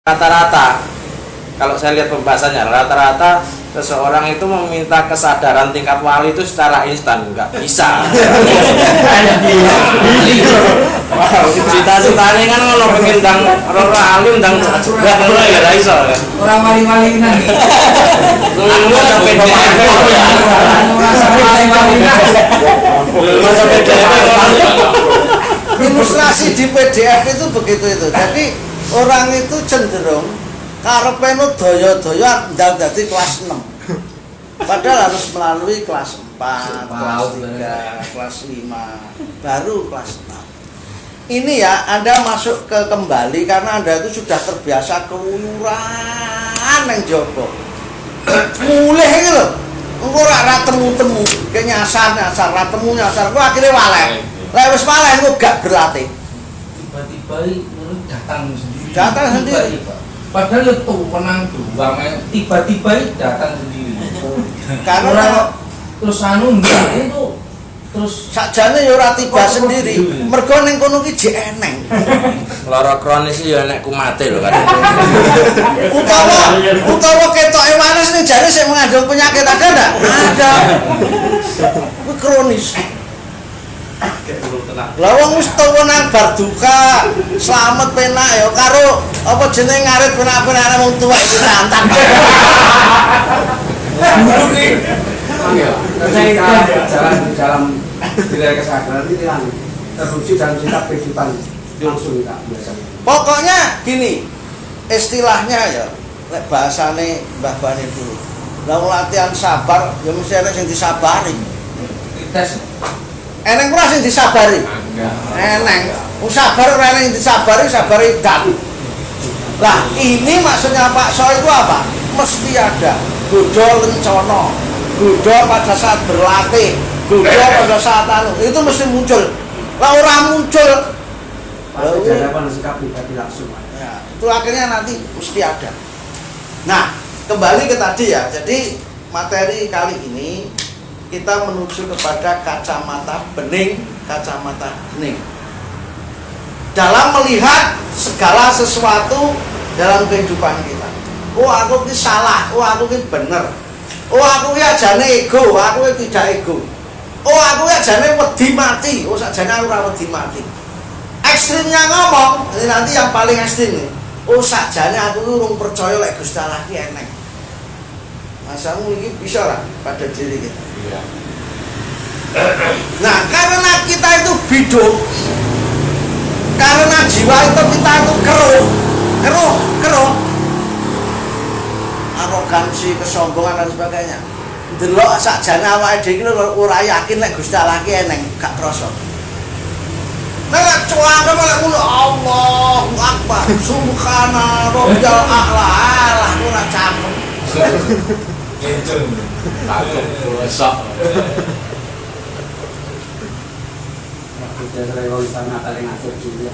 Rata-rata, kalau saya lihat pembahasannya, rata-rata seseorang itu meminta kesadaran tingkat wali itu secara instan, nggak bisa. Cita-citanya kan kalau pengen dang orang alim dang juga mulai nggak iso kan. Orang wali-wali nanti. Anu ada PDF. Masa PDF. Ilustrasi di PDF itu begitu itu. Jadi orang itu cenderung karepe nu daya-daya ndang dadi kelas 6. Padahal harus melalui kelas 4, kelas 3, kelas 5, baru kelas 6. Ini ya, Anda masuk ke kembali karena Anda itu sudah terbiasa keluyuran yang jopo. Mulih iki lho. Engko ora temu-temu, ke nyasar, ra temu nyasar, kok akhirnya waleh. Lek wis waleh engko gak berlatih. Tiba-tiba datang sendiri. Datang sendiri. Padahal itu menang doang, tiba-tiba datang sendiri. Karena terus anu enggak itu terus sakjane ya ora tiba sendiri. Mergo ning kono ki jek eneng. Lara kronis ya nek kumate lho kan. Utawa ketoke waras ning jare sik mengandung penyakit ada ndak? Ada. Kuwi kronis. Lah wong wis tuwa nang bar duka, slamet penak ya karo apa jenenge ngarit penak-penake wong tuwa iki santan. Jalan di dalam wilayah kesadaran itu yang teruji dalam sikap kehidupan langsung kita biasa. Pokoknya gini, istilahnya ya, lek bahasane Mbah Bani dulu. Lah latihan sabar, ya mesti ana sing disabari. tes Eneng ora sing disabari. Eneng. Wong sabar ora eneng disabari, sabari dan. Lah, ini maksudnya Pak So itu apa? Mesti ada godho lencana, godho pada saat berlatih, godho pada saat anu, itu mesti muncul. Lah ora muncul, Pada jadapan sikap pribadi langsung. ya, itu akhirnya nanti mesti ada. Nah, kembali ke tadi ya. Jadi materi kali ini kita menuju kepada kacamata bening, kacamata hening. Dalam melihat segala sesuatu dalam kehidupan kita. Oh, aku ini salah, oh aku ini bener. Oh, aku ini ajane ego, aku ini tidak ego. Oh, aku ini ajane wedi mati, oh sakjane aku ora wedi mati. Ekstrimnya ngomong, ini nanti yang paling ekstrim nih. Oh, sakjane aku ini urung percaya lek Gusti Allah ki eneng. Masamu ini bisa lah pada diri kita. Nah, karena kita itu biduh, karena jiwa itu kita itu keruh, arogansi, kesombongan dan sebagainya. Delok sakjane awake dhewe iki ora yakin lek Gusti Allah ki eneng, gak krasa. Nek cuange lek ngono Allahu Akbar, subhana rabbiyal a'la, alah ora cangkem. Gitu. Takut dosa. Kita sering orang sana kali ngatur juga.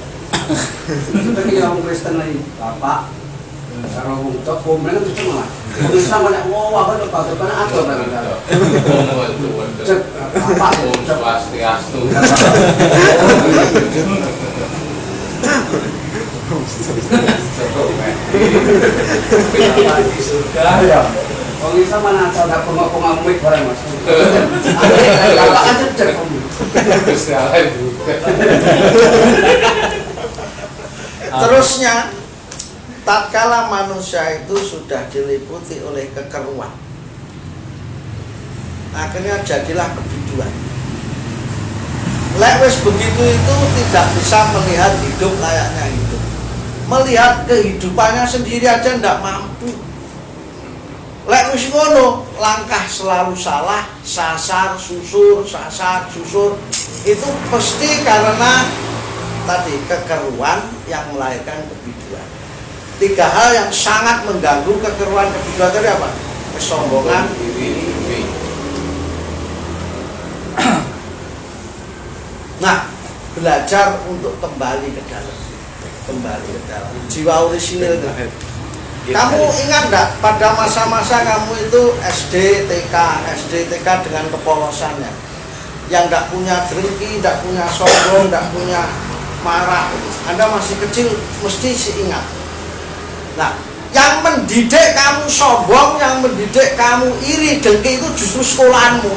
Seperti yang Kristen lagi, bapak. Kalau untuk komen itu cuma lah. Islam banyak wah kan lepas depan atur lagi. Cek bapak cek Pasti astu. di surga ya. Kalau Islam mana ada pengomik barang mas. Bapak kan cek kamu. Terusnya, tatkala manusia itu sudah diliputi oleh kekeruan, akhirnya jadilah kebiduan. Lek wis begitu itu tidak bisa melihat hidup layaknya hidup. Melihat kehidupannya sendiri aja ndak mampu. Lek wis ngono, langkah selalu salah, sasar susur, itu pasti karena tadi kekeruan yang melahirkan kebiduan. 3 hal yang sangat mengganggu kekeruan kebiduan tadi apa? Kesombongan, diri. Nah, belajar untuk kembali ke dalam, jiwa orisinil. Kamu ingat enggak pada masa-masa kamu itu SD, TK dengan kepolosannya, yang enggak punya drengki, enggak punya sombong, enggak punya marah. Anda masih kecil, mesti ingat. Nah, yang mendidik kamu sombong, yang mendidik kamu iri, dengki itu justru sekolahanmu.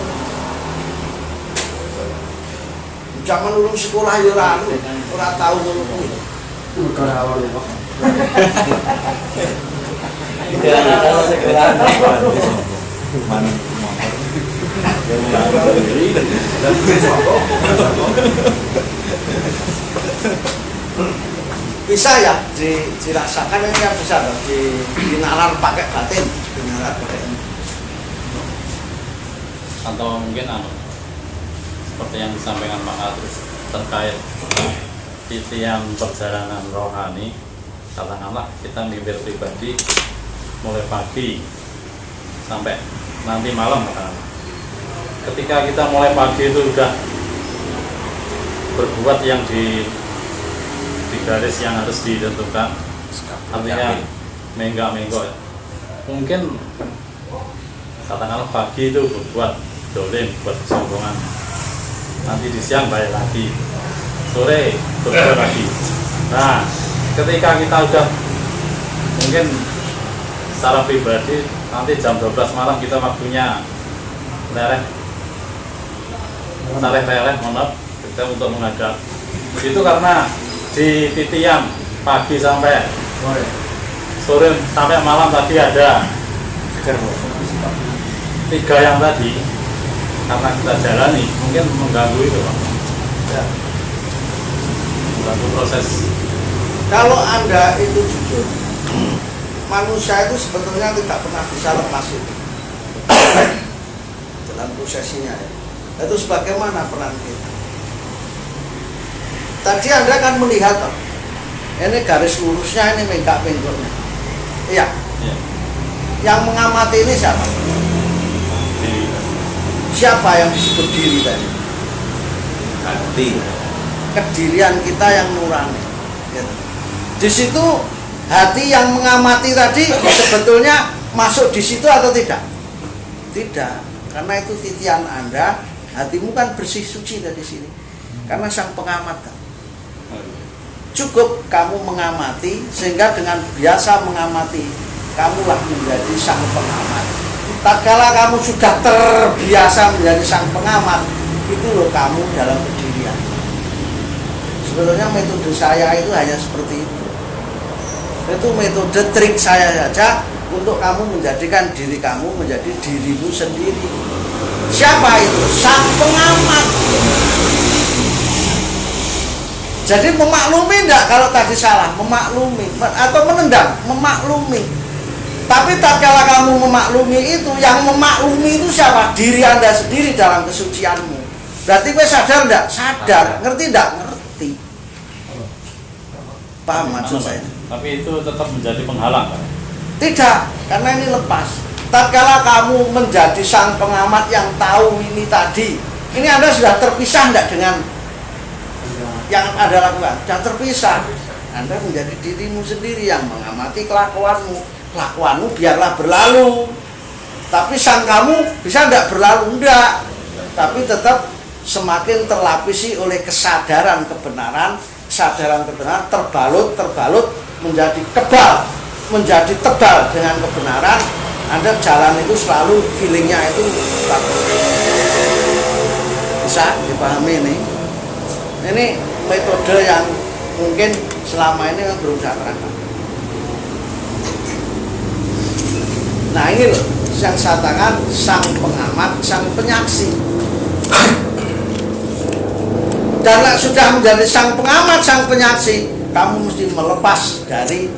Zaman ulun sekolah ya ora tahu ngono kuwi. Bukan awal ya, Pak. Bisa ya dirasakan ini kan bisa dong dinalar pakai batin, dinalar pakai ini. Atau mungkin seperti yang disampaikan Pak Atrus terkait titian perjalanan rohani, katakanlah kita mikir pribadi mulai pagi sampai nanti malam katakanlah. Ketika kita mulai pagi itu sudah berbuat yang di garis yang harus ditentukan, artinya menggak-menggok ya. Mungkin katakanlah pagi itu berbuat dolim, buat kesombongan, nanti di siang balik lagi, sore berbuat lagi. Nah, ketika kita udah mungkin secara pribadi nanti jam 12 malam kita waktunya lereh, monop kita untuk menghadap. Itu karena di titian pagi sampai sore sampai malam tadi ada 3 yang tadi, karena kita jalani mungkin mengganggu itu Pak. Ya. Mengganggu proses. Kalau Anda itu jujur, manusia itu sebetulnya tidak pernah bisa lepas itu dalam prosesinya ya. Itu sebagaimana peran kita. Tadi Anda kan melihat toh, ini garis lurusnya, ini menggak-menggoknya. Iya. Ya. Yang mengamati ini siapa? Siapa yang disebut diri tadi? hati. Kedirian kita yang nurani. Gitu. Di situ hati yang mengamati tadi sebetulnya masuk di situ atau tidak? Tidak, karena itu titian Anda, hatimu kan bersih suci dari sini. Karena sang pengamat kan. Cukup kamu mengamati, sehingga dengan biasa mengamati, kamulah menjadi sang pengamat. Tatkala kamu sudah terbiasa menjadi sang pengamat, itu loh kamu dalam pendirian. Sebetulnya metode saya itu hanya seperti itu. Itu metode trik saya saja untuk kamu menjadikan diri kamu menjadi dirimu sendiri. Siapa itu? Sang pengamat. Jadi memaklumi enggak kalau tadi salah? Memaklumi atau menendang? Memaklumi. Tapi tatkala kamu memaklumi itu, yang memaklumi itu siapa? Diri Anda sendiri dalam kesucianmu. Berarti gue sadar enggak? Sadar. Ngerti enggak? Ngerti. Paham maksud saya? Tapi itu tetap menjadi penghalang Pak. Tidak, karena ini lepas. Tatkala kamu menjadi sang pengamat yang tahu ini tadi, ini Anda sudah terpisah enggak dengan yang Anda lakukan? Sudah terpisah. Anda menjadi dirimu sendiri yang mengamati kelakuanmu. Kelakuanmu biarlah berlalu. Tapi sang kamu bisa enggak berlalu? Enggak. Tapi tetap semakin terlapisi oleh kesadaran kebenaran, terbalut menjadi kebal, menjadi tebal dengan kebenaran. Anda jalan itu selalu feelingnya itu bisa dipahami ini. Ini metode yang mungkin selama ini belum saya terangkan. Nah ini loh yang saya katakan sang pengamat, sang penyaksi. Dan sudah menjadi sang pengamat, sang penyaksi, kamu mesti melepas dari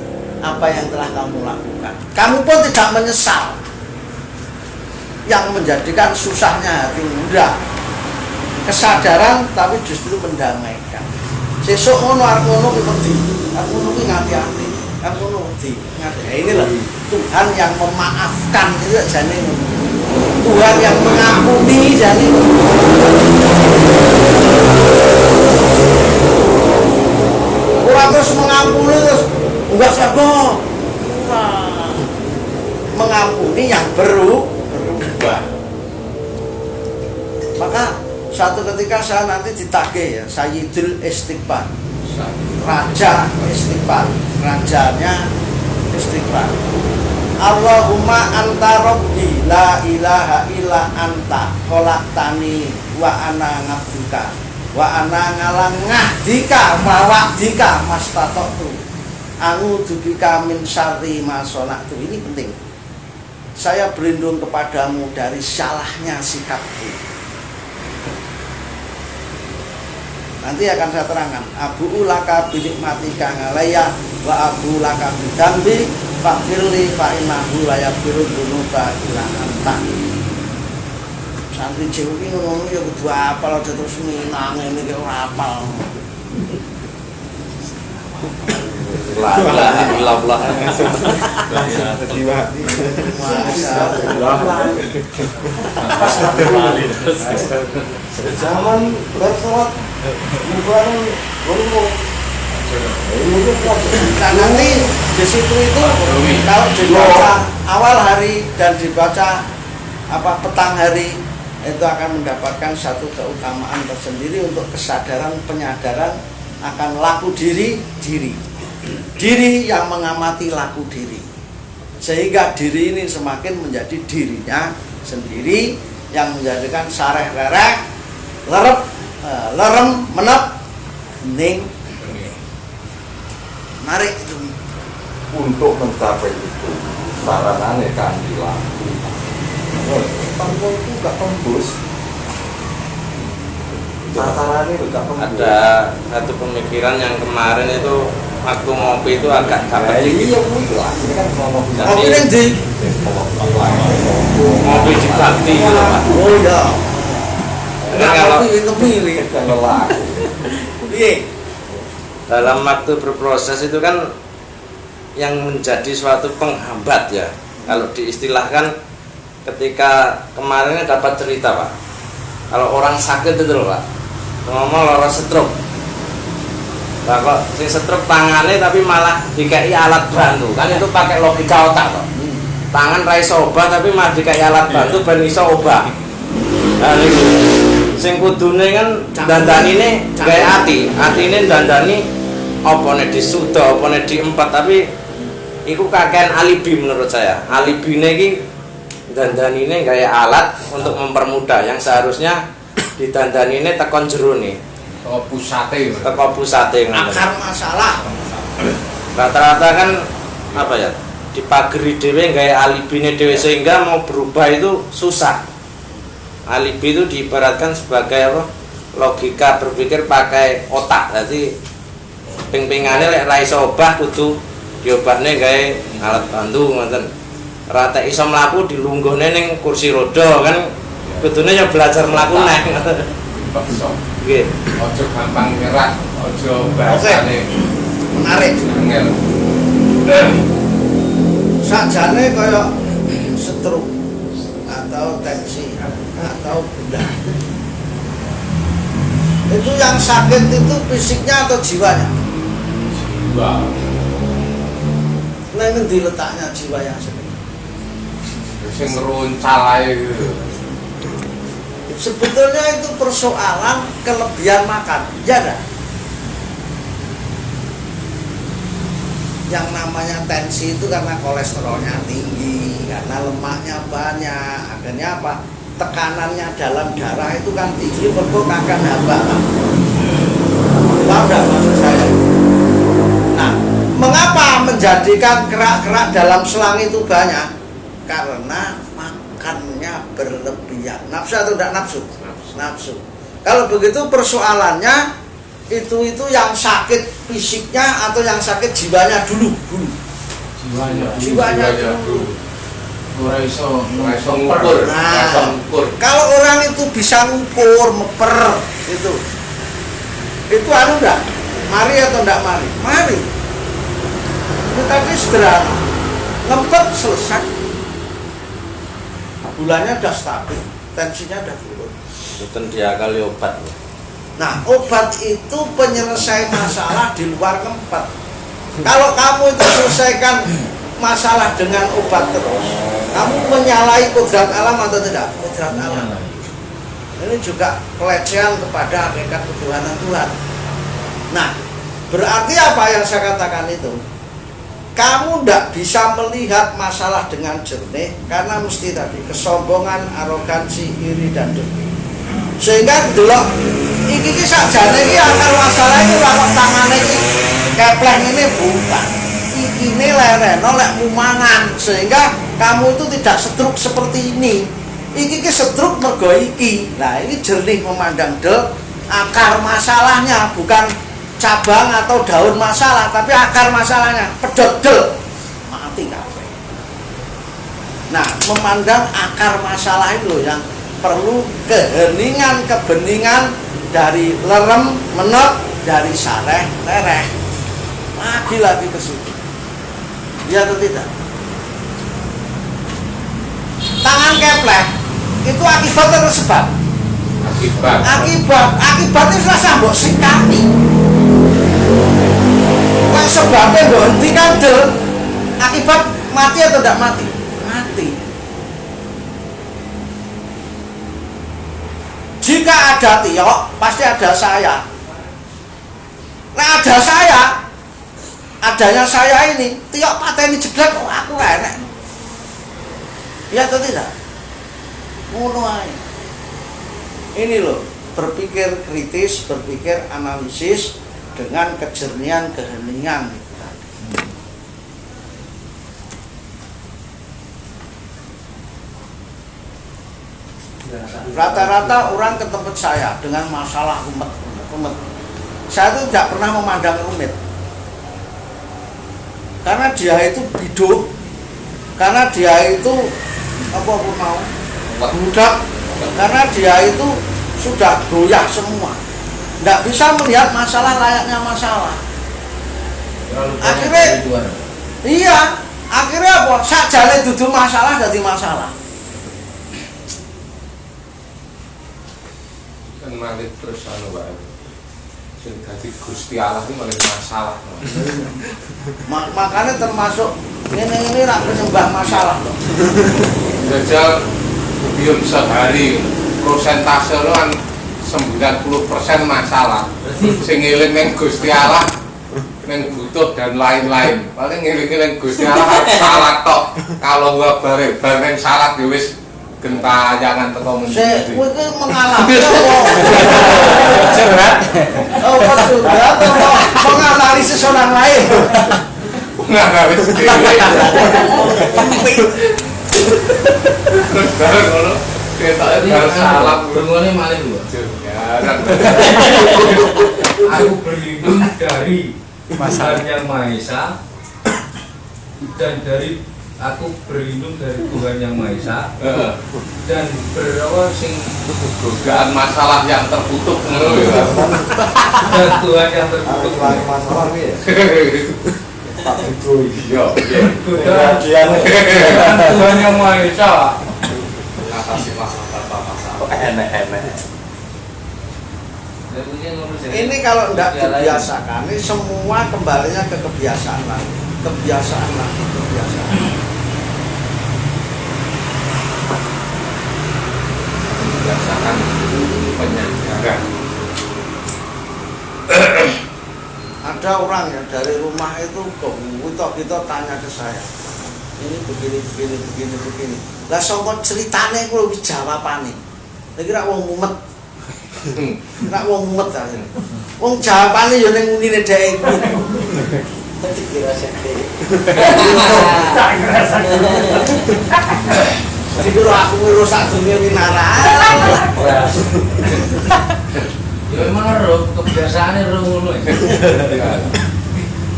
apa yang telah kamu lakukan. Kamu pun tidak menyesal. Yang menjadikan susahnya hati mudah. Kesadaran tapi justru mendamaikan. Sesuk ngono arep ngono ki wedi. Arep ngono ki ngati-ati. Arep ngono wedi. Ngati. Ini loh Tuhan yang memaafkan itu jane ngono. Tuhan yang mengampuni jane ngono. Ora terus mengampuni terus enggak sabar. Mengampuni yang berubah. Maka suatu ketika saya nanti ditagih ya, Sayyidul Istighfar, Raja Istighfar, rajanya Istighfar. Allahumma anta rabbi la ilaha illa anta khalaqtani wa ana ngabduka wa ana ngalang ngahdika mawadika mastata'tu a'udzubika min syarri ma shana'tu. Ini penting. Saya berlindung kepadamu dari salahnya sikapku. Nanti akan saya terangkan. Abu laka binikmatika ngalayya wa abu laka bidambi faghfirli fa innahu la yaghfiru dzunuba illa anta. Santri cewek iki ngomong ya kudu apal aja terus minang ngene iki ora apal. La ilaha illallah. Zaman bersolat bukan ngomong. Nah, nanti di situ itu kalau dibaca awal hari dan dibaca petang hari itu akan mendapatkan satu keutamaan tersendiri untuk kesadaran penyadaran akan laku diri yang mengamati laku diri, sehingga diri ini semakin menjadi dirinya sendiri yang menjadikan sareh lerek lerem menep hening narik itu. Untuk mencapai itu saranane kan dilakukan. Tanpa itu gak tembus. Saranane gak tembus. Ada satu pemikiran yang kemarin itu waktu ngopi itu agak dapat Iya kuwi lah. Ini kan ngomong Ngopi ning ndi? ngopi di bakti gitu Pak. Oh iya. Ini kalau itu milih. kan lelaku. Piye? dalam waktu berproses itu kan yang menjadi suatu penghambat ya. Kalau diistilahkan ketika kemarin dapat cerita Pak, kalau orang sakit itu loh Pak, ngomong lara stroke. Nah, kok si stroke tangannya tapi malah dikai alat bantu, kan itu pakai logika otak toh. Tangan ra iso obah tapi malah dikai alat bantu ben iso obah. Nah niku sing kudune kan dandanine gawe atine dandani opone disuda, opone diempat, tapi iku kakean alibi menurut saya. Alibine iki dandanine gawe alat untuk mempermudah yang seharusnya didandanine tekon jero nih. Teko pusate Akar masalah. Rata-rata kan apa ya, dipageri dhewe gawe alibine dhewe sehingga mau berubah itu susah. Alibi itu diibaratkan sebagai apa? Logika berpikir pakai otak. Jadi ping-pingane lek ra iso obah kudu diobahne gawe alat bantu ngoten. Rata iso mlaku dilungguhne ning kursi roda kan kudune ya belajar mlaku neh. Nggih. Ojo gampang nyerah, ojo bahasane Menarik. angel. Sakjane kaya stroke atau tensi atau bedah. Itu yang sakit itu fisiknya atau jiwanya? Wah, Nah, ini diletaknya jiwa yang sakit. sing ngeruncal ae gitu. Sebetulnya itu persoalan kelebihan makan, ya dah. Yang namanya tensi itu karena kolesterolnya tinggi, karena lemaknya banyak, akhirnya apa? Tekanannya dalam darah itu kan tinggi, berkok akan haba. Paham enggak maksud saya? Nah, mengapa menjadikan kerak-kerak dalam selang itu banyak? Karena makannya berlebihan. Nafsu atau tidak nafsu? Nafsu. Kalau begitu persoalannya itu yang sakit fisiknya atau yang sakit jiwanya dulu. Jiwanya dulu. Ora iso ngukur. Nah, kalau orang itu bisa ngukur, meper itu anu enggak? Mari atau enggak mari? Mari. Itu tadi sederhana. Ngempet selesai. Gulanya udah stabil, tensinya udah turun. Itu diakali obat. Nah, obat itu penyelesai masalah di luar ngempet. Kalau kamu itu selesaikan masalah dengan obat terus, kamu menyalahi kodrat alam atau tidak? Kodrat alam. Ini juga pelecehan kepada hakikat ketuhanan Tuhan. Nah, berarti apa yang saya katakan itu? kamu tidak bisa melihat masalah dengan jernih karena mesti tadi kesombongan, arogansi, iri dan dengki. Sehingga delok iki sakjane iki akar masalah iki ora tangane iki kepleh ini bukan. Iki lereno lek mumangan sehingga kamu itu tidak setruk seperti ini. Iki setruk mergo iki. Nah, ini jernih memandang akar masalahnya, bukan cabang atau daun masalah, tapi akar masalahnya. Pedot mati kabeh. Nah, memandang akar masalah itu yang perlu keheningan, kebeningan dari lerem, menep, dari sareh, lereh. Lagi ke situ. Ya atau tidak? Tangan kepleh itu akibat atau sebab? Akibat itu sudah mbok singkati. Kalau sebabnya mbok hentikan akibat mati atau tidak mati? Mati. Jika ada Tio, pasti ada saya. Nah, ada saya, adanya saya ini, Tio pateni jeblek, oh, aku enak. Ya atau tidak? Ngono ae. Ini loh, berpikir kritis, berpikir analisis dengan kejernihan, keheningan. Rata-rata orang ke tempat saya dengan masalah rumit. Saya itu tidak pernah memandang rumit, karena dia itu biduh, karena dia itu apa pun mau budak, karena dia itu sudah goyah semua, tidak bisa melihat masalah layaknya masalah. Akhirnya iya, akhirnya apa? Sakjane dudu masalah jadi masalah. Kan malah terus anu wae. Sing dadi Gusti Allah iki malah masalah. Makanya termasuk ini rak penyembah masalah loh. Jajal bium sehari persentase kan 90% masalah. Sing eling ning Gusti Allah ning butuh dan lain-lain. Paling eling-eling Gusti Allah salah tok. Kalau gua bareng salah ya wis gentayangan teko Saya mengalami curhat. Oh, curhat atau menganalisis orang lain. Menganalisis dhewe. Terus bareng ngono ketok salah bengone malih lho. Aku berlindung dari Tuhan Yang Maha Esa dan dari aku berlindung dari Tuhan Yang Maha Esa dan berawal sing dugaan masalah yang tertutup ngono ya. dan Tuhan yang tertutup masalah iki ya. Pak Ibu Iya, dan Tuhan Yang Maha Esa mengatasi masalah. enek-enek. Ini kalau tidak dibiasakan, ini semua kembalinya ke kebiasaan lagi. Kebiasaan. Berdasarkan penyadaran. Ada orang ya dari rumah itu kok kita tanya ke saya, ini begini. Lah sangka ceritane kuwi jawabane. Nek kira wong mumet. Nek wong mumet ta. Wong jawabane ya ning unine dhek iki. Dadi kira sekte. Dikira aku ngerusak dunia winara. ya emang ero kebiasaane ero ngono ya.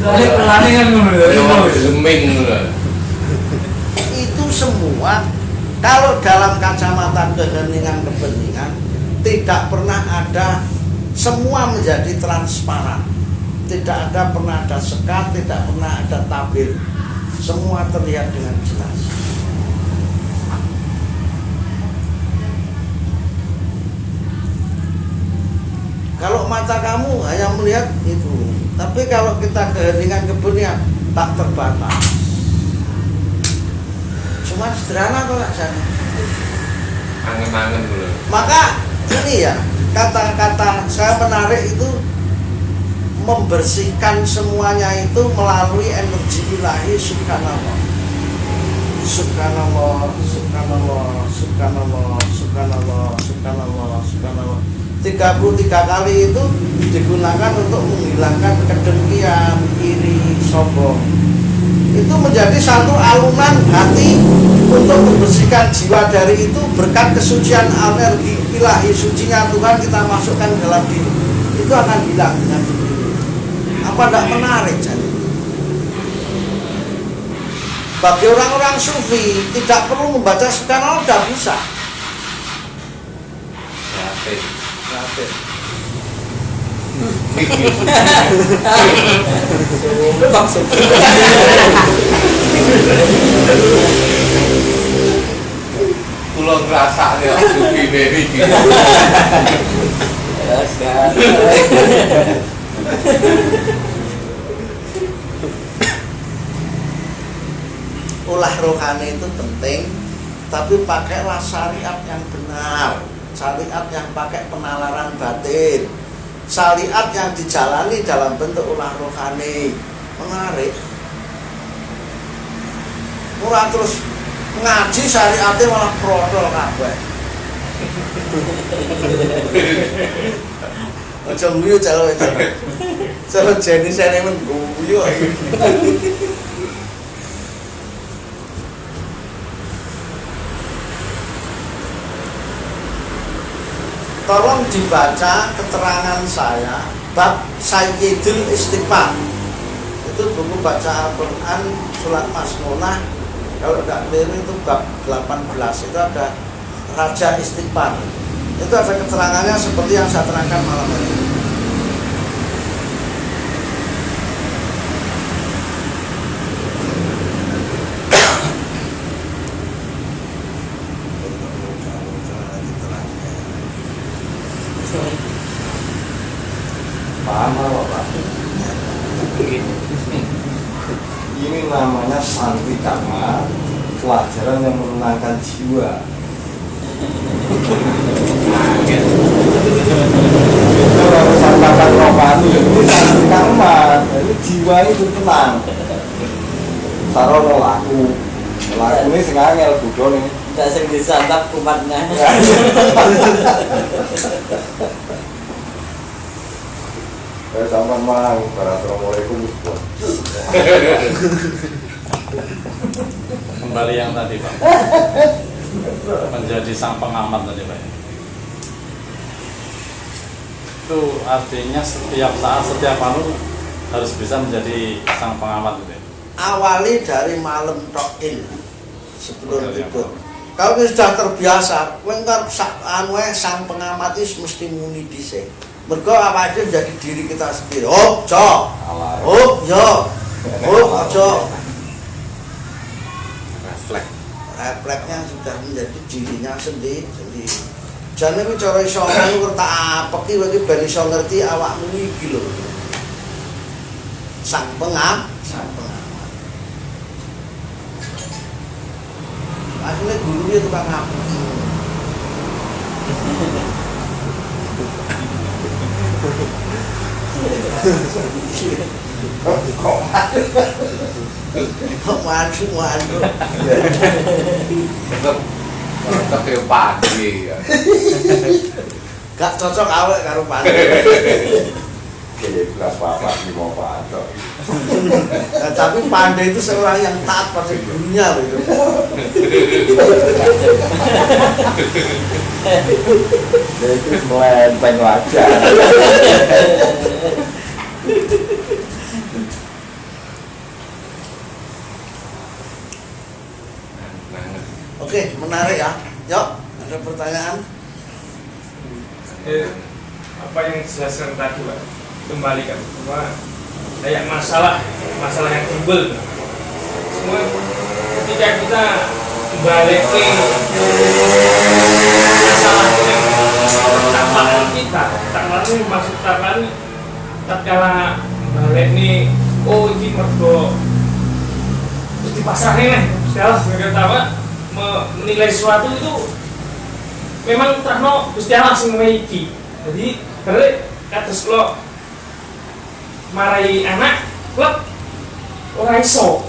Lha pelane kan ngono ya. Leming ngono. Itu semua kalau dalam kacamata keheningan tidak pernah ada, semua menjadi transparan, tidak pernah ada sekat, tidak pernah ada tabir, semua terlihat dengan jelas. Kalau mata kamu hanya melihat itu, tapi kalau kita keheningan tak terbatas. Cuma sederhana kok nggak sana. Angen-angen dulu. Maka ini ya kata-kata saya menarik itu membersihkan semuanya itu melalui energi ilahi subhanallah. Subhanallah, subhanallah, subhanallah, subhanallah, subhanallah, subhanallah. 33 kali itu digunakan untuk menghilangkan kedengkian, iri, sombong. Itu menjadi satu alunan hati untuk membersihkan jiwa dari itu. Berkat kesucian energi ilahi sucinya Tuhan kita masukkan dalam diri, itu akan hilang dengan sendiri. Apa tidak menarik jadi? Bagi orang-orang sufi tidak perlu membaca subhanallah, sudah bisa. Gratis. Kulo ngrasakne sufi niki. Ulah rohani itu penting, tapi pakailah syariat yang benar, syariat yang pakai penalaran batin, syariat yang dijalani dalam bentuk ulah rohani. Menarik. Ora terus ngaji syariatnya malah prodol kabeh. Aja guyu calo itu. Calo jenisane men guyu. Tolong dibaca keterangan saya bab Sayyidul Istighfar. Itu buku baca Al-Quran surat Masnunah. Kalau tidak keliru itu bab 18. Itu ada Raja Istighfar. Itu ada keterangannya seperti yang saya terangkan malam ini. Paham Pak? Ini namanya santri dhamma, pelajaran yang menenangkan jiwa. Itu harus sampaikan rohani. Ini santri dhamma, jadi jiwa itu tenang. Sarono laku ini sing angel budho nih. Ndak sing disantap umatnya. Sampai mang, assalamualaikum. Kembali yang tadi Pak, menjadi sang pengamat tadi Pak. Itu artinya setiap saat, setiap anu harus bisa menjadi sang pengamat gitu. Awali dari malam tokil sebelum tidur. Kalau sudah terbiasa, engkar sang pengamat itu mesti muni dhisik. Mergo apa aja menjadi diri kita sendiri. Oh, jo. Oh, yo. Oh, jo. Refleksnya sudah menjadi dirinya sendiri. Jane iki cara iso ngono tak apeki iki ben iso ngerti awakmu iki lho. Sang pengamat. Akhirnya gurunya tukang ngapeki. Kok maju. Tetep yo pagi ya. Gak cocok awek karo pandi. Kelas bapak di mau patok. Tapi pandai itu seorang yang taat pada gurunya loh. Itu melempeng wajah. Oke, menarik ya. Yuk, ada pertanyaan? Apa yang dijelaskan tadi Pak, kembalikan bahwa kayak masalah yang timbul semua ketika kita balik ke masalah yang tamparan kita, tamparan ini maksud tamparan tatkala balik nih, oh ini mergo terus di pasar nih setelah sebagai menilai sesuatu itu memang terno Gusti Allah sing iki. Jadi karena kados kula marai anak klub ora iso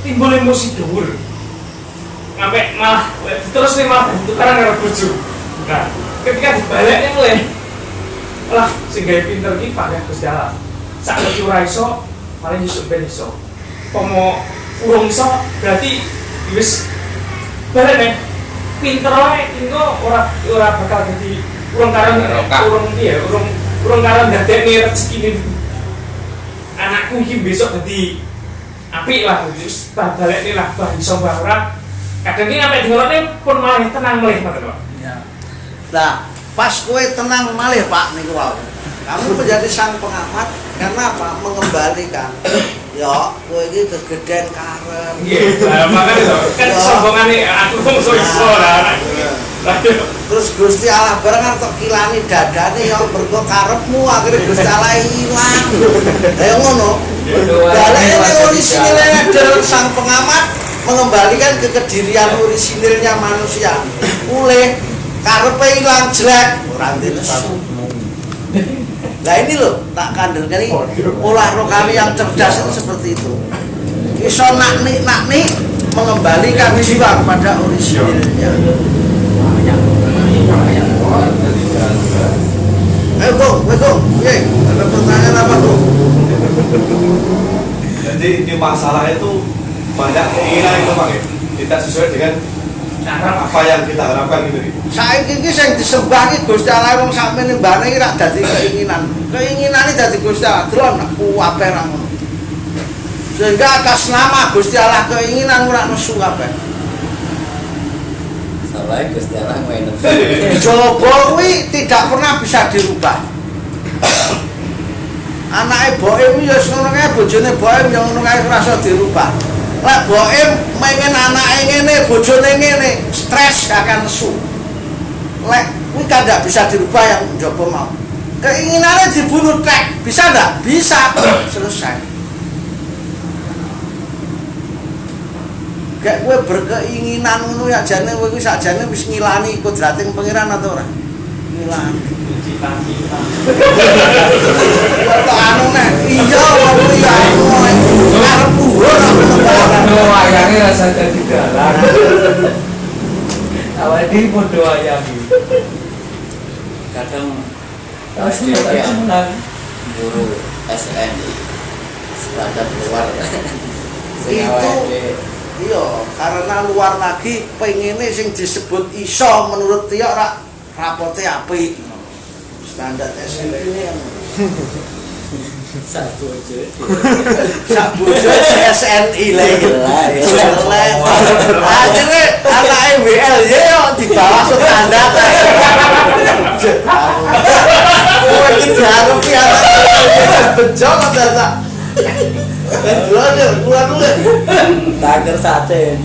timbul emosi dhuwur sampai malah terus nih malah tukaran karo bojo. Nah ketika dibaleknya mulai lah sing gawe pinter iki pakai Gusti Allah sak iki ora iso paling iso ben iso pomo urung iso berarti wis bareng pinter wae engko ora bakal dadi urung karan urung karan dadekne rezekine anakku iki besok dadi apik lah wis balekne lah bah iso bah ora kadang iki sampe dingorone pun malah tenang melih ngoten Pak. Ya. Nah, pas kowe tenang malih Pak niku wae. Kamu menjadi sang pengamat karena apa? Mengembalikan. Ya, kowe iki gegeden karep. Nggih, lah makane to. Kan sombongane aku iso ora. Terus Gusti Allah bareng arep kilani dadane ya mergo karepmu akhirnya Gusti Allah ilang. Ayo ngono. Dalane orisinilnya adalah sang pengamat mengembalikan ke kedirian orisinilnya manusia. Mulai karepe ilang jelek ora nesu. Nah ini loh tak kandel ini pola rohani yang cerdas itu seperti itu. Iso nakni mengembalikan jiwa kepada orisinilnya. Bung, ada pertanyaan apa Bung? Jadi di masalah itu banyak keinginan itu Pak, tidak sesuai dengan apa yang kita harapkan gitu. Saiki iki sing disembah iki Gusti Allah wong sakmene mbane iki ra dadi keinginan. Keinginane dadi Gusti Allah, delon kuwape ra ngono. Sehingga atas nama Gusti Allah keinginan ora nesu kabeh. Soalnya Gusti Allah main. Jogo kuwi tidak pernah bisa dirubah. Anake Boim ya ngono kae, bojone Boim ya ngono kae ora iso dirubah. Lek Boim pengen anake ngene, bojone ngene, stres akan nesu. Lek kuwi kan ndak bisa dirubah yang njaba mau. Keinginannya dibunuh tek, bisa ndak? Bisa. Selesai. Kayak gue berkeinginan ngono ya jane kowe iki sakjane wis ngilani kodrating pangeran atau ora? Ngilani. Cita-cita. Kok anu nek iya apa iya arep dhuwur Padha wayange rasa dadi dalan. Awake dhewe padha wayange. Kadang pasti menang guru SNI standar luar itu iya karena luar lagi pengennya sing disebut iso menurut dia rapote apik standar SNI ini yang satu aja sabojo SNI lagi akhirnya anak WL ya di bawah standar gue ini harus piala bencong atau keluar taker sate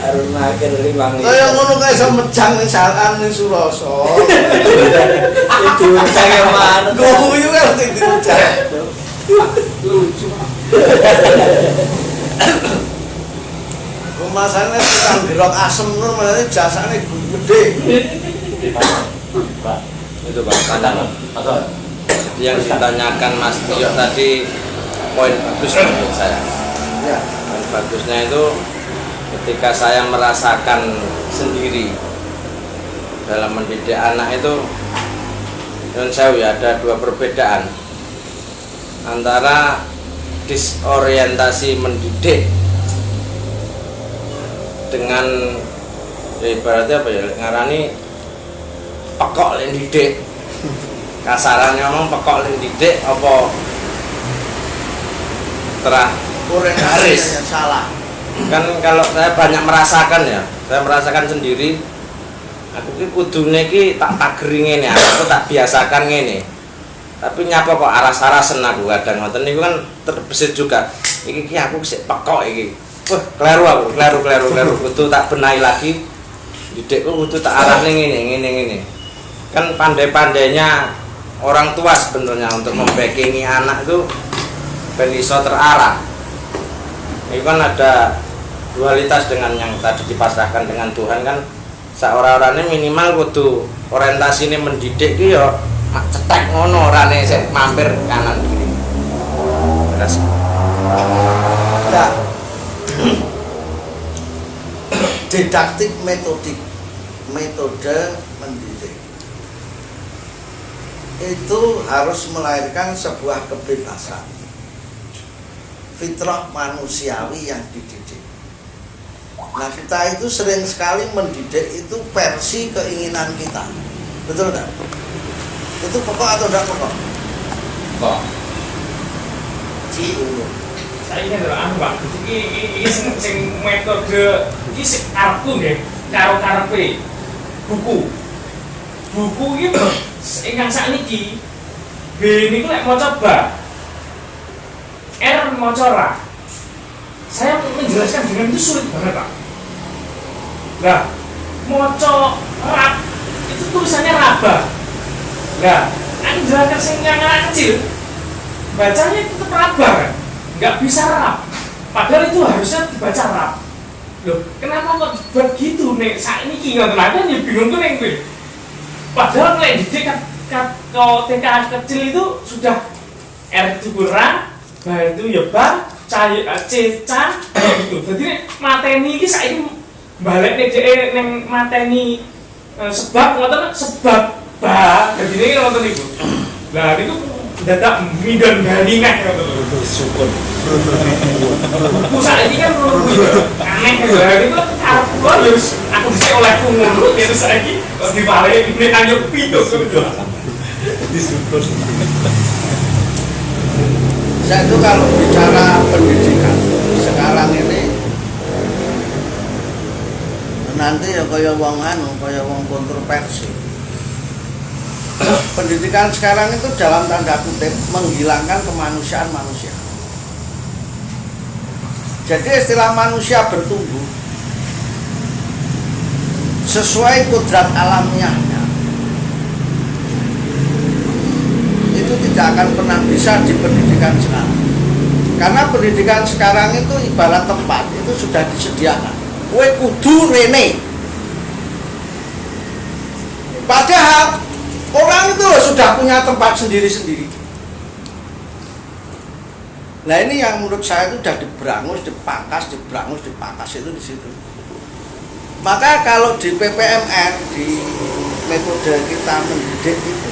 harus makan 5 kaya ngono kae iso mejang ning sakan ning Suroso itu saya mana guyu kan sing dicak lucu kumasane tukang gerok asem nur menane jasane gede Pak itu Pak tanya yang ditanyakan Mas Tio tadi poin bagus menurut saya. ya. Poin bagusnya itu ketika saya merasakan sendiri dalam mendidik anak itu ada dua perbedaan antara disorientasi mendidik dengan ibaratnya apa ya ngarani pekok didik kasarannya ngomong pekok didik apa terah garis salah kan kalau saya banyak merasakan ya saya merasakan sendiri aku ki kudune ki tak pageri ngene aku tak biasakan ngene tapi nyapa kok aras-arasen aku kadang ngoten niku kan terbesit juga iki aku sik pekok iki kleru aku kleru kudu tak benahi lagi didikku kudu tak arahne ngene kan pandai-pandainya orang tua sebenarnya untuk membackingi anak itu ben iso terarah. Itu kan ada dualitas dengan yang tadi dipasrahkan dengan Tuhan kan. Seorang-orangnya minimal kudu orientasinya mendidik ki ya cetek ngono orane sik mampir kanan kiri. Terus nah, didaktik metodik, metode mendidik itu harus melahirkan sebuah kebebasan fitrah manusiawi yang dididik. Nah, kita itu sering sekali mendidik itu versi keinginan kita, betul nggak? Itu pokok atau tidak pokok? Kok Saya ingin anu Pak, ini sing metode ini sing kartu nggih, karo karepe buku. Buku iki ingkang sakniki B niku lek maca ba, R maca ra. Saya menjelaskan dengan itu sulit banget Pak. Nah, maca rap itu tulisannya raba. Nah, aku jelaskan sing yang anak kecil bacanya tetap raba kan? Nggak bisa rap, padahal itu harusnya dibaca rap. Loh, kenapa kok dibuat gitu nih? Saat ini nggak tenaga nih bingung tuh neng gue. Padahal kalau didik kalau TK kecil itu sudah R itu kurang, B itu ya ba, C ca gitu. Jadi mateni ini saya ini balik nih neng mateni sebab ngoten sebab ba, jadi ini ngoten itu. Nah itu dadak midon galingan ngoten syukur. Pusat ini kan aneh ya, itu arep kula yo aku dhisik oleh ngono terus saiki pas dipare ini tanyo pito disyukur. Saya itu kalau bicara pendidikan sekarang ini nanti ya kaya wong anu, kaya wong kontroversi. Pendidikan sekarang itu dalam tanda kutip menghilangkan kemanusiaan manusia. Jadi istilah manusia bertumbuh sesuai kodrat alamiahnya itu tidak akan pernah bisa di pendidikan sekarang. Karena pendidikan sekarang itu ibarat tempat, itu sudah disediakan. Kowe kudu rene. Padahal orang itu sudah punya tempat sendiri-sendiri. Nah ini yang menurut saya itu sudah diberangus, dipangkas itu di situ. Maka kalau di PPMN, di metode kita mendidik itu,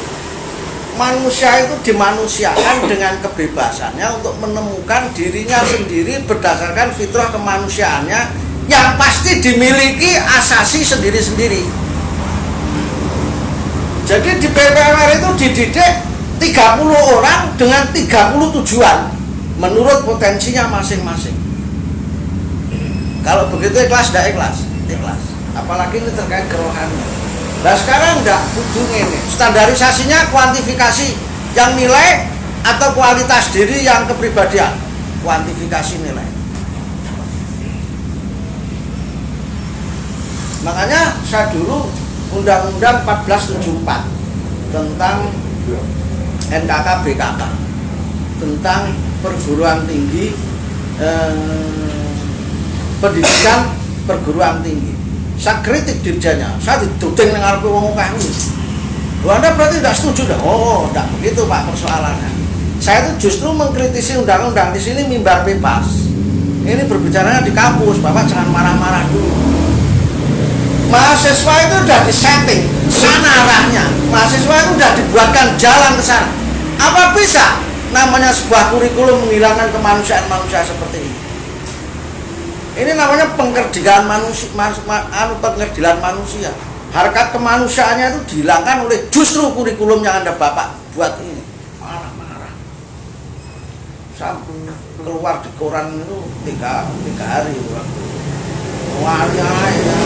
manusia itu dimanusiakan dengan kebebasannya untuk menemukan dirinya sendiri berdasarkan fitrah kemanusiaannya yang pasti dimiliki asasi sendiri-sendiri. Jadi di PPMN itu dididik 30 orang dengan 30 tujuan menurut potensinya masing-masing. Kalau begitu ikhlas, tidak ikhlas? Ikhlas. Apalagi ini terkait kerohanian. Nah sekarang enggak, kudu ini. Standarisasinya kuantifikasi yang nilai atau kualitas diri yang kepribadian. Kuantifikasi nilai. Makanya saya dulu Undang-Undang 1474 tentang NKK BKK tentang perguruan tinggi pendidikan perguruan tinggi. Saya kritik dirjanya, saya dituding dengan ngarepe wong akeh kuwi. Loh, Anda berarti tidak setuju dah? Oh, tidak begitu Pak persoalannya. Saya itu justru mengkritisi undang-undang di sini mimbar bebas. Ini berbicaranya di kampus, Bapak jangan marah-marah dulu. Mahasiswa itu sudah disetting sana arahnya. Mahasiswa itu sudah dibuatkan jalan ke sana. Apa bisa namanya sebuah kurikulum menghilangkan kemanusiaan manusia seperti ini? Ini namanya pengkerdilan manusia, pengkerdilan manusia. Harkat kemanusiaannya itu dihilangkan oleh justru kurikulum yang Anda Bapak buat ini. Marah-marah. Sampai keluar di koran itu 3 hari waktu. Wali aja.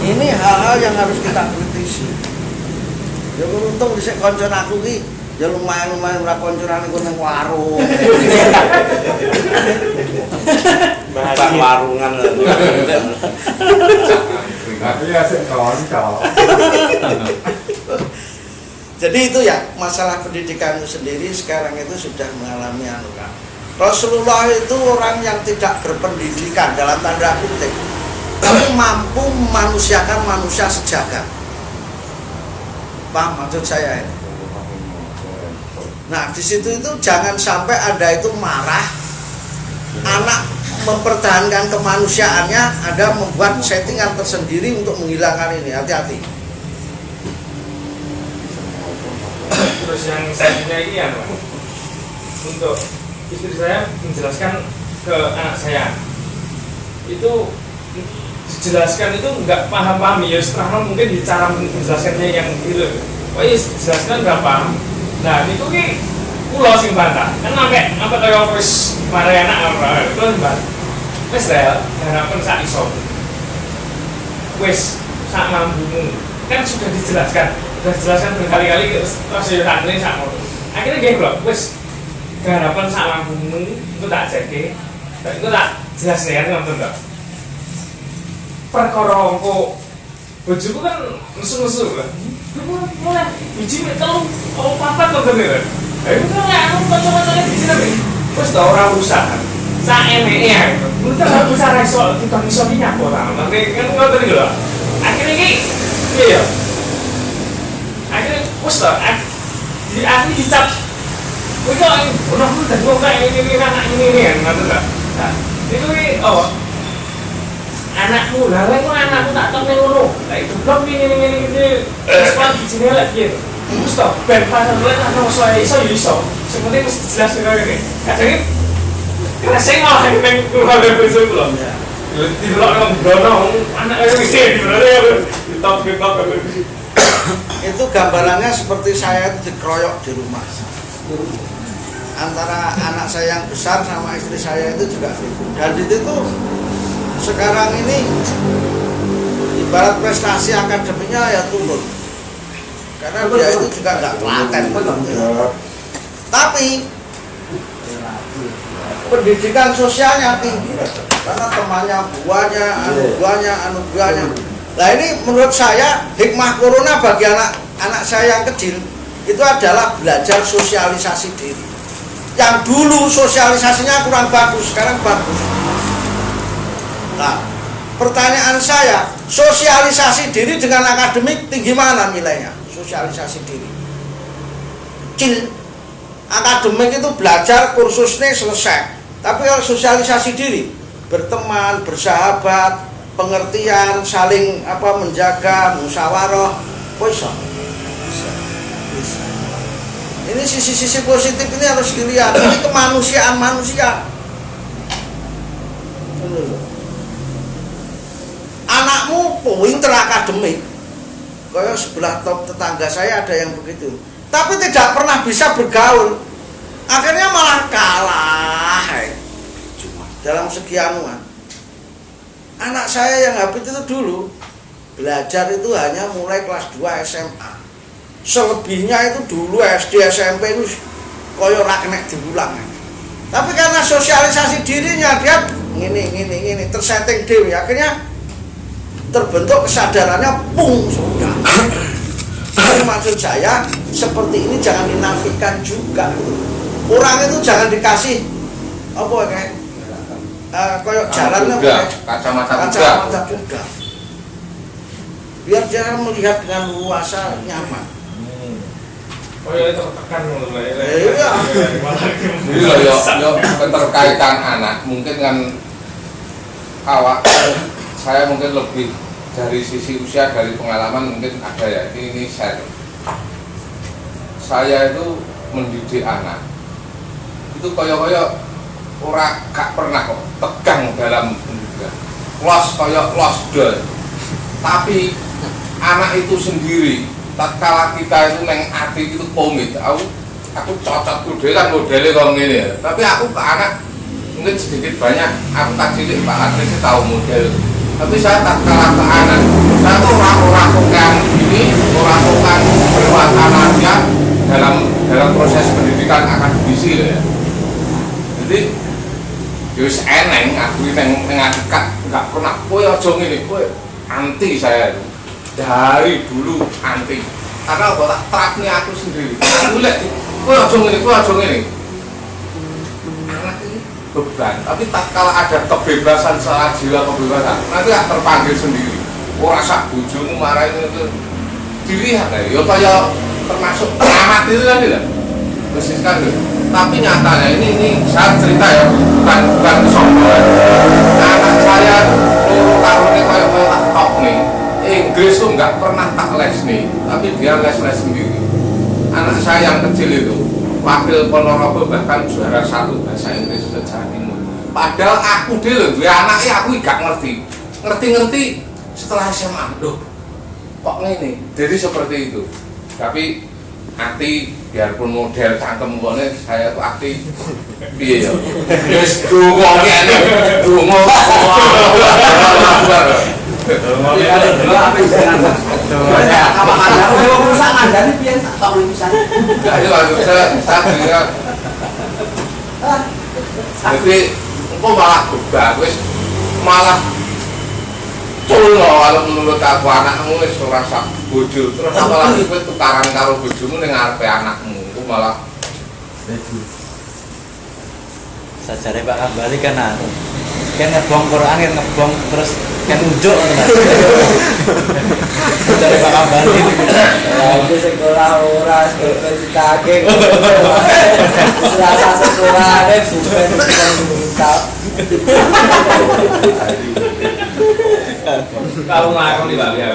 Ini hal-hal yang harus kita kritisi. Ya untung dhisik kancan aku ki ya lumayan ora kancanan iku nang warung. Bang warungan. Tapi ya sik kanca. Jadi itu ya masalah pendidikan itu sendiri sekarang itu sudah mengalami anugerah. Rasulullah itu orang yang tidak berpendidikan dalam tanda kutip, tapi mampu memanusiakan manusia sejagat. Paham maksud saya ini? Nah, di situ itu jangan sampai Anda itu marah, anak mempertahankan kemanusiaannya, Anda membuat settingan tersendiri untuk menghilangkan ini. Hati-hati. Terus yang selanjutnya ini ya, untuk istri saya menjelaskan ke anak saya, itu dijelaskan itu nggak paham-paham ya, setelah mungkin di cara menjelaskannya yang itu, oh iya jelaskan nggak paham. Nah itu ki pulau sing bantah kan sampai kayak wis mari anak apa itu bantah wis rel harapan sak iso wis sak mampumu kan sudah dijelaskan berkali-kali terus ya santri sak ngono akhirnya gini loh wis harapan sak mampumu itu tak cek itu tak jelas nih kan nonton tak perkara kok bojoku kan mesu-mesu kan mulai biji telu oh papat kok bener ayo kan anu kocok-kocoknya biji tapi terus tau orang usaha sa-eme ya menurut saya usaha iso tukang iso minyak kok nanti kan nggak tadi loh akhirnya ini iya akhirnya terus tau di akhirnya dicap wih kok ini udah gue kayak ini anak ini kan ngerti tak nah itu ini oh anakmu lah, kok anakku tak tahu ngono. Lah itu blok ini sekolah di sini lah gitu. Terus toh ben pasar lan ana saya iso ya iso. Sing penting mesti jelas kaya ngene. Kadang kira sing malah ning keluarga besok lho. Di blok nang dono anak iki di top. Itu gambarannya seperti saya itu dikeroyok di rumah. Antara anak saya yang besar sama istri saya itu juga gitu. Dan itu sekarang ini ibarat prestasi akademiknya ya turun karena dia itu juga nggak telaten tapi pendidikan sosialnya tinggi karena temannya buahnya anu buahnya. Nah ini menurut saya hikmah corona bagi anak saya yang kecil itu adalah belajar sosialisasi diri yang dulu sosialisasinya kurang bagus sekarang bagus. Nah, pertanyaan saya, sosialisasi diri dengan akademik tinggi mana nilainya? Sosialisasi diri kecil. Akademik itu belajar kursusnya selesai. Tapi kalau sosialisasi diri, berteman, bersahabat, pengertian, saling menjaga, musyawarah, bisa. Ini sisi-sisi positif ini harus dilihat. Ini kemanusiaan manusia. Anakmu pinter akademik, kayak sebelah top tetangga saya ada yang begitu, tapi tidak pernah bisa bergaul, akhirnya malah kalah dalam segi anuan. Anak saya yang habis itu dulu belajar itu hanya mulai kelas 2 SMA, selebihnya itu dulu SD SMP itu koyo ora kena diulang. Tapi karena sosialisasi dirinya dia ini tersetting dewi, akhirnya terbentuk kesadarannya sudah. Jadi maksud saya seperti ini jangan dinafikan juga. Orang itu jangan dikasih kayak jalannya kacamata kuda. Biar dia melihat dengan luasa nyaman. Oh ya itu tekan mulai. Iya. Jadi yo keterkaitan anak mungkin kan awak saya mungkin lebih dari sisi usia, dari pengalaman mungkin ada ya, ini share. Saya itu mendidik anak itu koyo-koyo ora gak pernah kok tegang dalam pendidikan los koyo los dol, tapi anak itu sendiri tatkala kita itu neng ati itu komit, aku cocok kudu kan modelnya kalau gini ya, tapi aku ke anak mungkin sedikit banyak aku tak cilik Pak Adris tahu model, tapi saya tak kalah ke anak. Saya tuh orang-orang ini orang-orang berwacananya dalam proses pendidikan akademisi ya. Jadi yus eneng aku ini mengakikat nggak pernah kowe aja ngene, kowe anti saya itu dari dulu anti karena aku tak terapnya aku sendiri. Aku lihat kowe aja ngene, kowe aja ngene. beban, tapi tak kala ada kebebasan secara jiwa, kebebasan nanti gak terpanggil sendiri. Ora sak bojomu marahin itu dilihat ya, ya kayak termasuk pengamat itu kan tidak kan. Tapi nyatanya ini saya cerita ya, bukan kesombongan. Anak saya loro karone kayak top nih, Inggris tuh nggak pernah tak les nih, tapi dia les sendiri. Anak saya yang kecil itu wakil Ponorogo bahkan juara 1 bahasa Inggris se-Jawa Timur. Padahal aku dulu dua anaknya aku gak ngerti setelah SMA. Loh, kok ini? Jadi seperti itu. Tapi Ati biarpun model cangkem kone saya tuh Ati piye ya. Wis dongo ngene. Dongo. Jadi engkau malah bagus, malah culo kalau menurut aku anakmu wis ora sak bojo. Terus apalagi kowe tukaran karo bojomu ning ngarepe anakmu, engko malah Sajare Pak Kambali kan ngebong Quran kan ngebong terus kan unjuk Sajare Pak Kambali aku sekolah ora cita-citake selasa sekolah bukan minta Kamu ngaku nih Pak ya.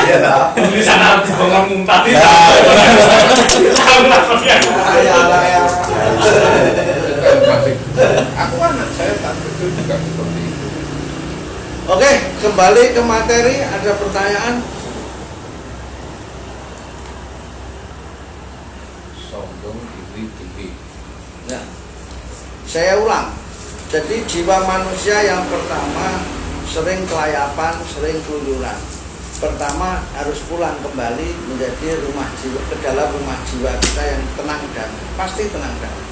Iya tak. Tulisan harus dibongkar muntah tidak. Kamu ngaku ya. aku anak saya tak betul juga seperti itu. Oke, kembali ke materi. Ada pertanyaan? Sombong diri. Ya. Saya ulang. Jadi jiwa manusia yang pertama sering kelayapan, sering keluyuran. Pertama harus pulang kembali menjadi rumah jiwa, ke dalam rumah jiwa kita yang tenang damai. Pasti tenang damai.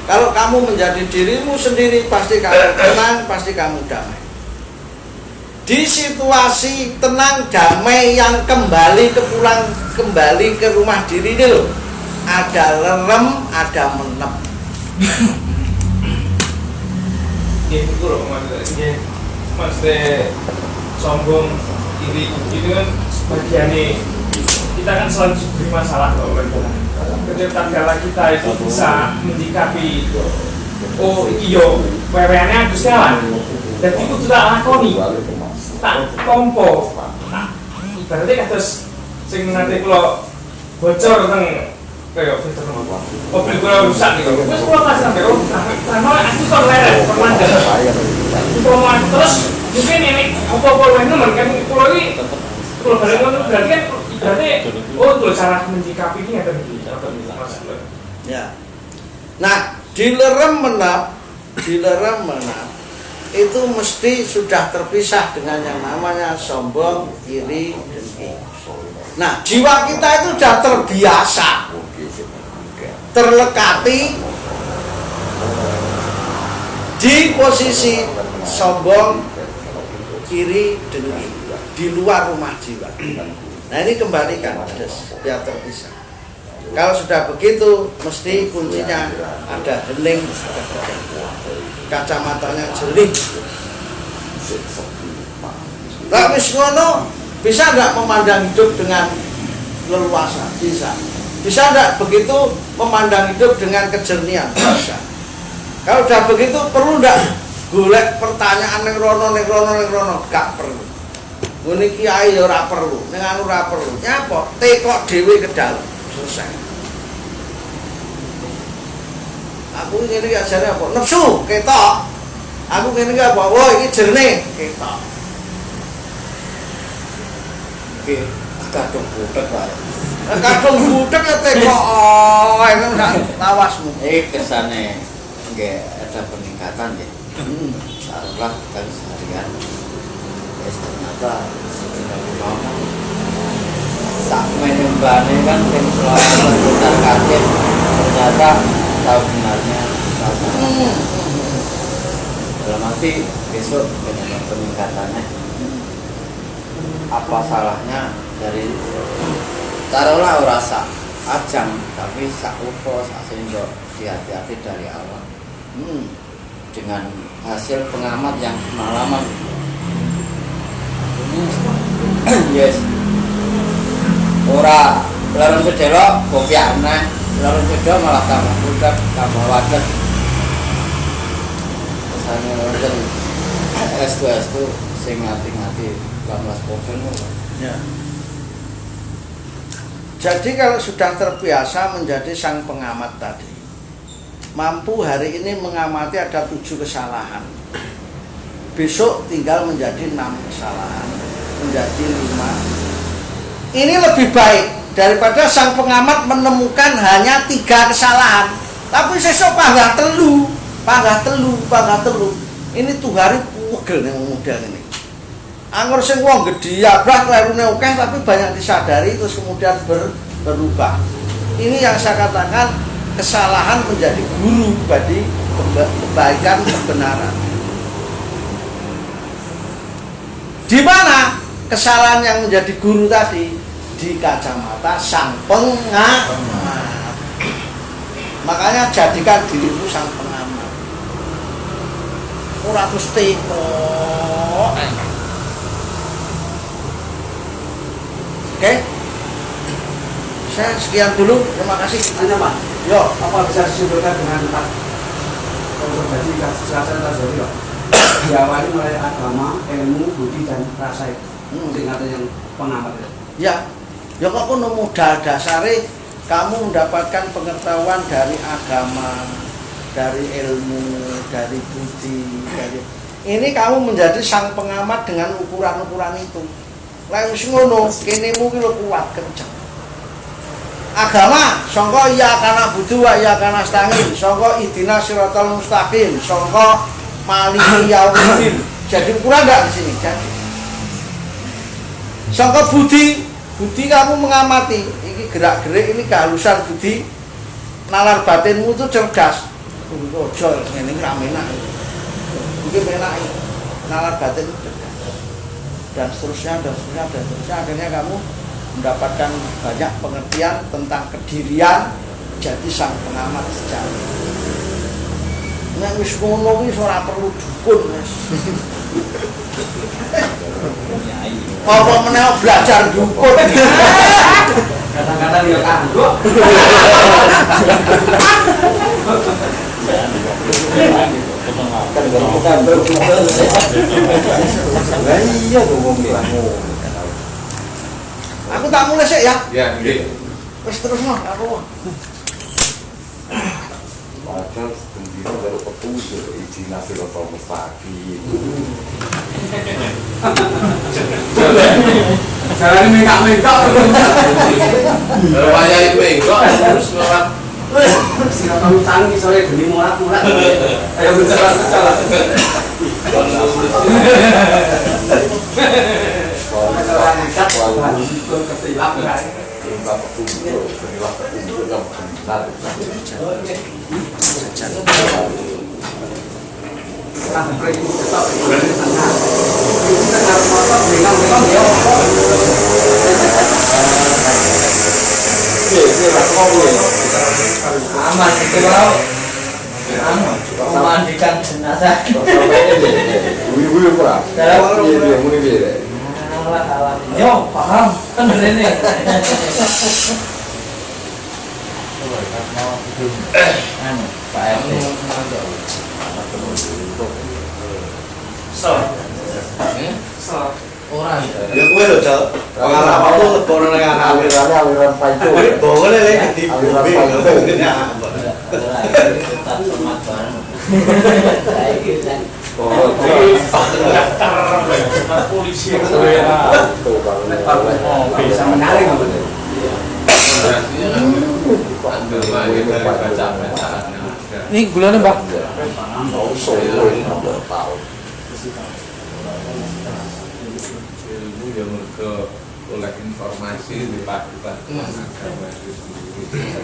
Kalau kamu menjadi dirimu sendiri, pasti kamu tenang, pasti kamu damai. Di situasi tenang damai yang kembali ke rumah diri ini loh, ada lerem, ada menep. Itu loh maksudnya sombong iri itu kan sebagian nih kita kan selalu diberi masalah loh. Ketika kita itu bisa menyikapi oh iyo weweannya Gusti Allah, jadi itu tidak lakoni tak tompo berarti kados sing nanti kalau bocor tentang kayak filter mobil kalau rusak gitu terus kalau pas sampai karena aku kok leren permandan aku terus mungkin ini apa-apa lain nomor kan kalau ini kalau balik berarti kan berarti oh itu cara menyikapi ini atau maksudnya ya. Nah, dilerem menap itu mesti sudah terpisah dengan yang namanya sombong, iri, dengki. Nah, jiwa kita itu sudah terbiasa, terlekati di posisi sombong, iri, dengki di luar rumah jiwa. Nah, ini kembalikan biar terpisah. Kalau sudah begitu, mesti kuncinya ada hening, ada pedang. Kacamatanya jernih. Lah wis ngono, bisa enggak memandang hidup dengan leluasa? Bisa. Bisa enggak begitu memandang hidup dengan kejernihan? Bisa. Kalau sudah begitu perlu enggak golek pertanyaan ning rono, gak perlu. Ngene kiai ya ora perlu, ning anu ora perlu. Nyapa? Tekok dhewe ke dalem. Selesai. Aku ngene iki ajare apa? Nepsu, ketok. Aku ngene iki apa? Oh, iki jernih, ketok. Oke, kadung butek wae. Kadung butek ya tekok. Oh, ini enggak lawasmu. Kesane nggih ada peningkatan ya. Taruhlah kita seharian ternyata sudah mau sak menembane kan yang selalu putar kaget ternyata tahu benarnya dalam arti besok dengan peningkatannya apa salahnya dari taruhlah ora sak ajang tapi sak upo sak sendok mesti hati-hati dari awal. Dengan hasil pengamat yang pengalaman. Yes. Ora lawan sedelok kopi aneh, lawan sedelo malah tambah budak, tambah wadah. Misalnya wonten S2 sing ngati-ngati 18%. Ya. Jadi kalau sudah terbiasa menjadi sang pengamat tadi, mampu hari ini mengamati ada 7 kesalahan, besok tinggal menjadi 6 kesalahan, menjadi 5. Ini lebih baik daripada sang pengamat menemukan hanya 3 kesalahan, tapi sesok panggah telu. Ini tuh hari pegel nih model ini. Anggur sing wong gedhe abrah klerune akeh tapi banyak disadari terus kemudian berubah. Ini yang saya katakan kesalahan menjadi guru bagi kebaikan kebenaran. Di mana kesalahan yang menjadi guru tadi? Di kacamata sang pengamat. Makanya jadikan dirimu sang pengamat. Ora terus teko. Oke, saya sekian dulu. Terima kasih. Tanya Pak, Yo, apa bisa disimpulkan dengan konservasi kesehatan tadi Pak? Diawali mulai agama, ilmu, budi dan rasa itu. Dengan yang pengamat itu. ya, ya kok modal dasare kamu mendapatkan pengetahuan dari agama, dari ilmu, dari budi, dari ini kamu menjadi sang pengamat dengan ukuran-ukuran itu. Lain wis ngono, kenemu ki lho kuat kenceng. Agama sangka ya kana budu wa ya kana stangin, sangka idina siratal mustaqim, sangka maliki yaumiddin. Jadi ukuran enggak di sini? Jadi. Sangka budi kamu mengamati, ini gerak-gerik ini kehalusan budi, nalar batinmu itu cerdas. Ojo ngene iki ra menak. Iki menak iki. Nalar batin cerdas. Dan seterusnya, akhirnya kamu mendapatkan banyak pengertian tentang kedirian jadi sang pengamat sejati. Nek wis ngono kuwi ora perlu dukun wis. Apa meneh belajar dukun. Kadang-kadang ya kanggo. Iya tuh wong bilang. Aku tak mulai sih ya. Ya, nggih. Wis terus mah aku. Padahal sendiri baru petunjuk izin Siratal Mustaqim. Jalan mengkak-mengkak. Kalau wayahe mengkok terus ora Siratal Mustaqim sore geni morat-morat. Ayo bicara-bicara. Kalau nekat langsung ketilap kan. Minta petunjuk, berilah petunjuk yang benar. Nah, pergi tetap di tengah. Kita harus motor dengan ya. Aman itu kalau memandikan jenazah. Wih kurang. Iya muni piye. Yo, paham. Kan ini. Pak RT. Orang Ya kowe lho, Cok. Pengalamanmu lebono nang Aliran paitu. boleh lek di bumi. Polisi Bisa menarik ini gulanya Mbak. ilmu yang mereka oleh informasi dipadukan dengan agama itu sendiri.